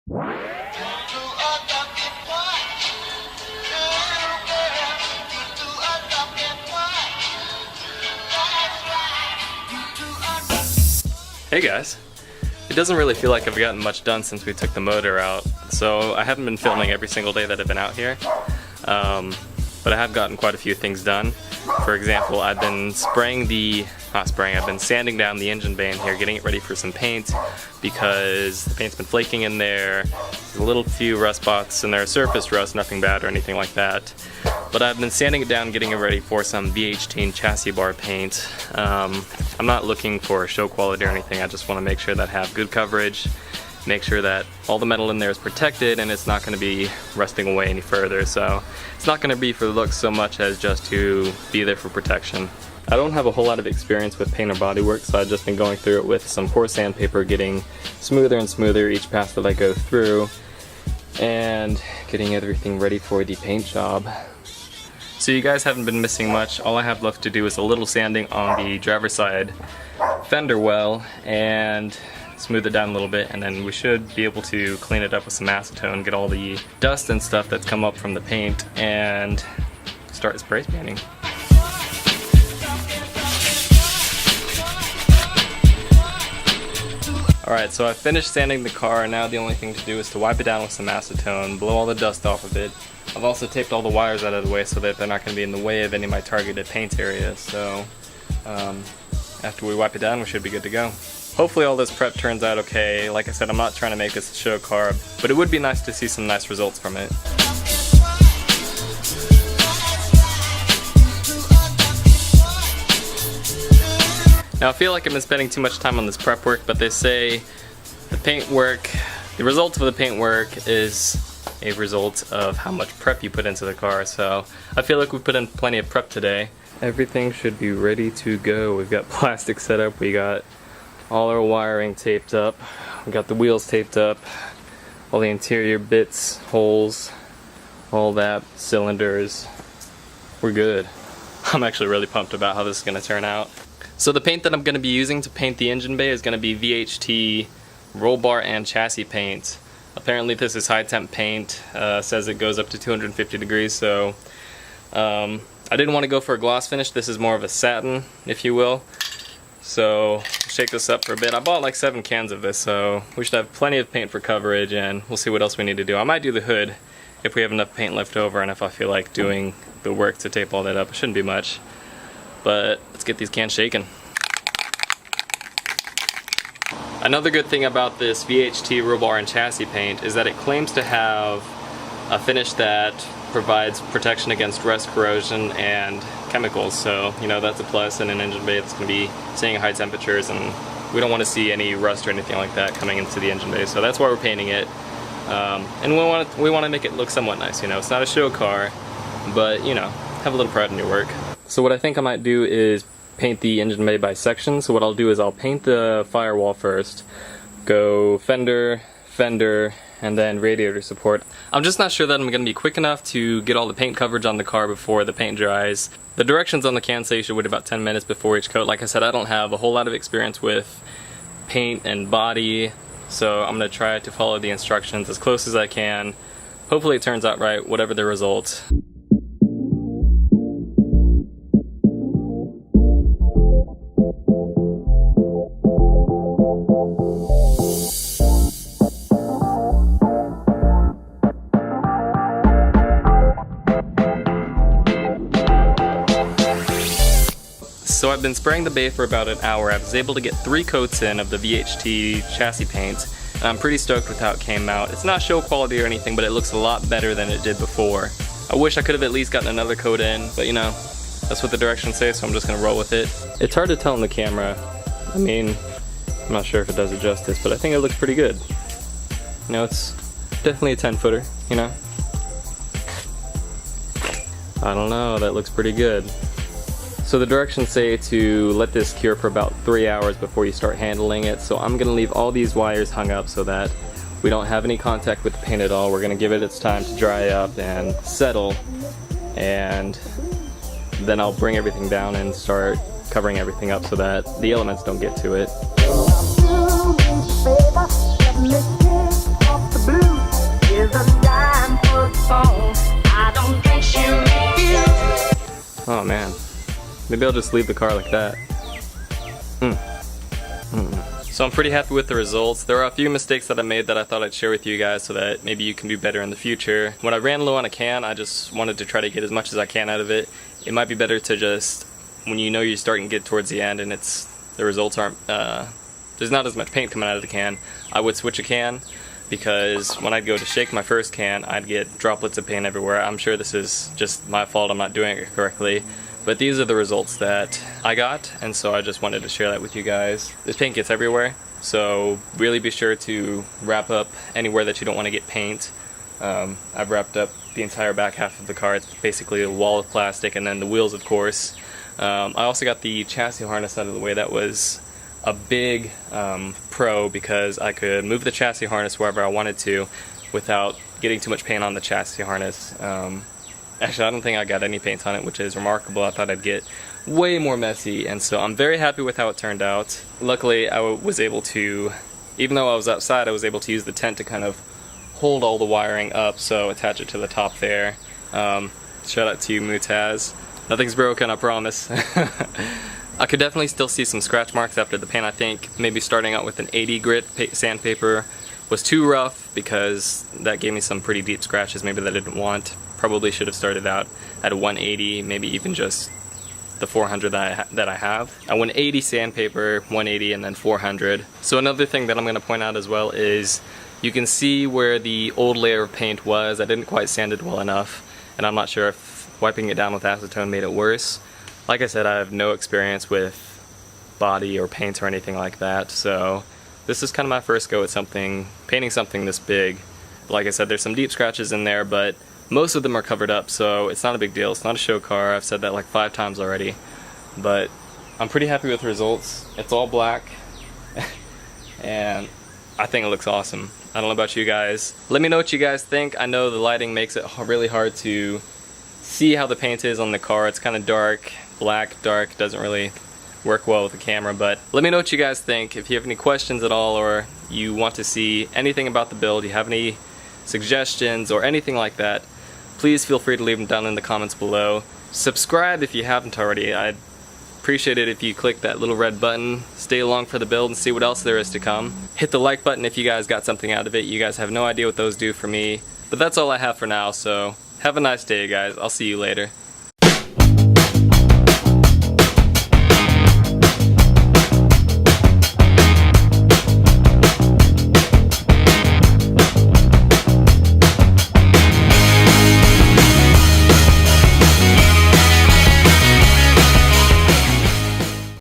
Hey guys! It doesn't really feel like I've gotten much done since we took the motor out, so I haven't been filming every single day that I've been out here, but I have gotten quite a few things done. For example, I've been I've been sanding down the engine bay in here, getting it ready for some paint because the paint's been flaking in there. There's a little few rust spots in there, surface rust, nothing bad or anything like that. But I've been sanding it down, getting it ready for some VHT chassis bar paint. I'm not looking for show quality or anything, I just want to make sure that I have good coverage, make sure that all the metal in there is protected and it's not going to be rusting away any further. So it's not going to be for the looks so much as just to be there for protection. I don't have a whole lot of experience with paint or bodywork, so I've just been going through it with some coarse sandpaper, getting smoother and smoother each pass that I go through, and getting everything ready for the paint job. So you guys haven't been missing much. All I have left to do is a little sanding on the driver's side fender well and smooth it down a little bit, and then we should be able to clean it up with some acetone, get all the dust and stuff that's come up from the paint, and start spray painting. Alright, so I finished sanding the car, and now the only thing to do is to wipe it down with some acetone, blow all the dust off of it. I've also taped all the wires out of the way so that they're not going to be in the way of any of my targeted paint areas, so after we wipe it down we should be good to go. Hopefully all this prep turns out okay. Like I said, I'm not trying to make this a show car, but it would be nice to see some nice results from it. Now I feel like I've been spending too much time on this prep work, but they say the result of the paint work is a result of how much prep you put into the car, so I feel like we put in plenty of prep today. Everything should be ready to go. We've got plastic set up, we got all our wiring taped up, we got the wheels taped up, all the interior bits, holes, all that, cylinders. We're good. I'm actually really pumped about how this is going to turn out. So the paint that I'm going to be using to paint the engine bay is going to be VHT roll bar and chassis paint. Apparently this is high temp paint, says it goes up to 250 degrees, so I didn't want to go for a gloss finish. This is more of a satin, if you will. So shake this up for a bit. I bought like 7 cans of this, so we should have plenty of paint for coverage, and we'll see what else we need to do. I might do the hood if we have enough paint left over, and if I feel like doing the work to tape all that up. It shouldn't be much, but let's get these cans shaking. Another good thing about this VHT roll bar and chassis paint is that it claims to have a finish that provides protection against rust, corrosion, and chemicals. So, you know, that's a plus in an engine bay that's going to be seeing high temperatures, and we don't want to see any rust or anything like that coming into the engine bay. So that's why we're painting it. And we want to make it look somewhat nice. You know, it's not a show car, but, you know, have a little pride in your work. So what I think I might do is paint the engine bay by section. So what I'll do is I'll paint the firewall first, go fender, and then radiator support. I'm just not sure that I'm going to be quick enough to get all the paint coverage on the car before the paint dries. The directions on the can say you should wait about 10 minutes before each coat. Like I said, I don't have a whole lot of experience with paint and body, so I'm going to try to follow the instructions as close as I can. Hopefully it turns out right, whatever the result. So I've been spraying the bay for about an hour. I was able to get 3 coats in of the VHT chassis paint. I'm pretty stoked with how it came out. It's not show quality or anything, but it looks a lot better than it did before. I wish I could have at least gotten another coat in, but you know, that's what the directions say, so I'm just gonna roll with it. It's hard to tell in the camera. I mean, I'm not sure if it does it justice, but I think it looks pretty good. You know, it's definitely a 10-footer, you know? I don't know, that looks pretty good. So the directions say to let this cure for about 3 hours before you start handling it, so I'm going to leave all these wires hung up so that we don't have any contact with the paint at all. We're going to give it its time to dry up and settle, and then I'll bring everything down and start covering everything up so that the elements don't get to it. Maybe I'll just leave the car like that. So I'm pretty happy with the results. There are a few mistakes that I made that I thought I'd share with you guys so that maybe you can do better in the future. When I ran low on a can, I just wanted to try to get as much as I can out of it. It might be better to just, when you know you're starting to get towards the end and the results aren't, there's not as much paint coming out of the can, I would switch a can, because when I'd go to shake my first can, I'd get droplets of paint everywhere. I'm sure this is just my fault, I'm not doing it correctly. But these are the results that I got, and so I just wanted to share that with you guys. This paint gets everywhere, so really be sure to wrap up anywhere that you don't want to get paint. I've wrapped up the entire back half of the car. It's basically a wall of plastic, and then the wheels, of course. I also got the chassis harness out of the way. That was a big pro, because I could move the chassis harness wherever I wanted to without getting too much paint on the chassis harness. Actually, I don't think I got any paint on it, which is remarkable. I thought I'd get way more messy, and so I'm very happy with how it turned out. Luckily, I was able to, even though I was outside, I was able to use the tent to kind of hold all the wiring up, so attach it to the top there. Shout out to you, Mutaz. Nothing's broken, I promise. I could definitely still see some scratch marks after the paint. I think maybe starting out with an 80 grit sandpaper was too rough, because that gave me some pretty deep scratches maybe that I didn't want. Probably should have started out at a 180, maybe even just the 400 that I have. I went 80 sandpaper, 180, and then 400. So another thing that I'm going to point out as well is you can see where the old layer of paint was. I didn't quite sand it well enough, and I'm not sure if wiping it down with acetone made it worse. Like I said, I have no experience with body or paint or anything like that, so this is kind of my first go at painting something this big. Like I said, there's some deep scratches in there, but most of them are covered up, so it's not a big deal. It's not a show car. I've said that like 5 times already, but I'm pretty happy with the results. It's all black, and I think it looks awesome. I don't know about you guys. Let me know what you guys think. I know the lighting makes it really hard to see how the paint is on the car. It's kind of dark, black, dark, doesn't really work well with the camera, but let me know what you guys think. If you have any questions at all, or you want to see anything about the build, you have any suggestions or anything like that, please feel free to leave them down in the comments below. Subscribe if you haven't already. I'd appreciate it if you click that little red button. Stay along for the build and see what else there is to come. Hit the like button if you guys got something out of it. You guys have no idea what those do for me. But that's all I have for now, so have a nice day, guys. I'll see you later.